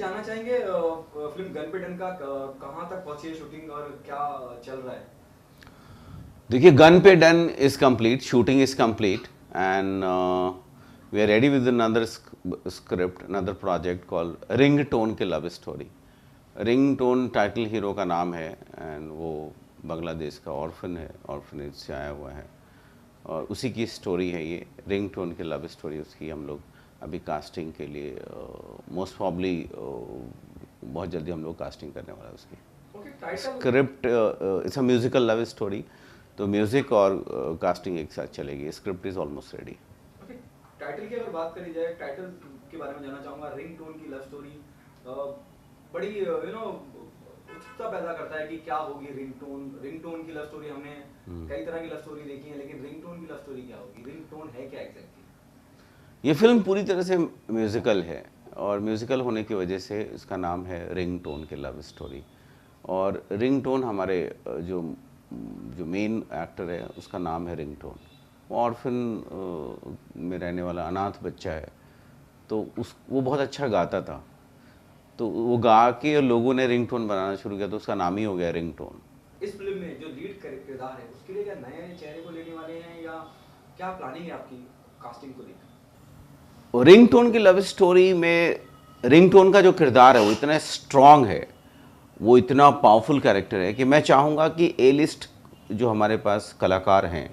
जानना चाहेंगे film gun पे डन का कहाँ तक पहुंची है शूटिंग और क्या चल रहा है? देखिए, गन पे done is complete, shooting is complete and we are ready with another script, another project called ringtone की love story. Ringtone title hero का नाम है एंड वो बांग्लादेश का ऑर्फन है, ऑर्फनेज से आया हुआ है और उसी की स्टोरी है ये। रिंगटोन की लव स्टोरी उसकी हम लोग अभी कास्टिंग के लिए मोस्ट प्रॉब्ली बहुत जल्दी हम लोग कास्टिंग करने वाला है उसकी। Script it's a musical love story, तो म्यूजिक और कास्टिंग एक साथ चलेगी। Script is almost ready. Title की अगर बात करी जाए, टाइटल के बारे में जानना चाहूँगा। रिंगटोन की लव स्टोरी बड़ी उत्सुकता पैदा करता है कि क्या होगी रिंगटोन। रिंगटोन की लव स्टोरी हमने कई तरह की लव स्टोरी देखी है, लेकिन रिंगटोन की लव स्टोरी क्या होगी? रिंगटोन है क्या एग्जैक्टली? ये फिल्म पूरी तरह से म्यूजिकल है और म्यूजिकल होने की वजह से इसका नाम है रिंगटोन की लव स्टोरी। और रिंगटोन हमारे जो मेन एक्टर है उसका नाम है रिंगटोन। वो ऑर्फन में रहने वाला अनाथ बच्चा है, तो वो बहुत अच्छा गाता था, तो वो गा के लोगों ने रिंगटोन बनाना शुरू किया, तो उसका नाम ही हो गया रिंगटोन। इस फिल्म में जो लीड किरदार है उसके लिए क्या नए चेहरे को लेने वाले हैं या क्या प्लानिंग है आपकी कास्टिंग को लेकर? रिंगटोन की लव स्टोरी में रिंगटोन का जो किरदार है वो इतना स्ट्रॉन्ग है, वो इतना पावरफुल कैरेक्टर है कि मैं चाहूँगा कि ए लिस्ट जो हमारे पास कलाकार हैं,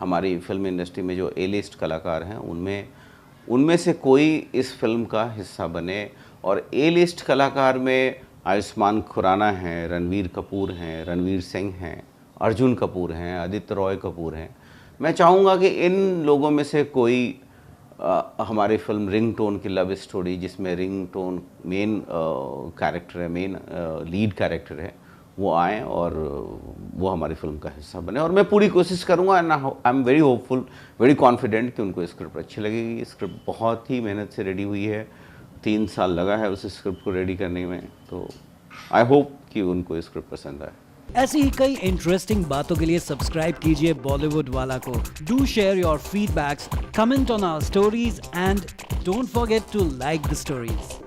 हमारी फिल्म इंडस्ट्री में जो ए लिस्ट कलाकार हैं, उनमें से कोई इस फिल्म का हिस्सा बने। और ए लिस्ट कलाकार में आयुष्मान खुराना हैं, रणवीर कपूर हैं, रणवीर सिंह हैं, अर्जुन कपूर हैं, आदित्य रॉय कपूर हैं। मैं चाहूँगा कि इन लोगों में से कोई हमारी फिल्म रिंगटोन की लव स्टोरी, जिसमें रिंगटोन मेन कैरेक्टर है, मेन लीड कैरेक्टर है, वो आए और वो हमारी फिल्म का हिस्सा बने। और मैं पूरी कोशिश करूँगा and I am very hopeful, very confident कि उनको स्क्रिप्ट अच्छी लगेगी। स्क्रिप्ट बहुत ही मेहनत से रेडी हुई है, 3 साल लगा है उस स्क्रिप्ट को रेडी करने में, तो आई होप कि उनको स्क्रिप्ट पसंद आए। ऐसी ही कई इंटरेस्टिंग बातों के लिए सब्सक्राइब कीजिए बॉलीवुड वाला को। Do share your feedbacks, comment on our stories and don't forget to like the stories.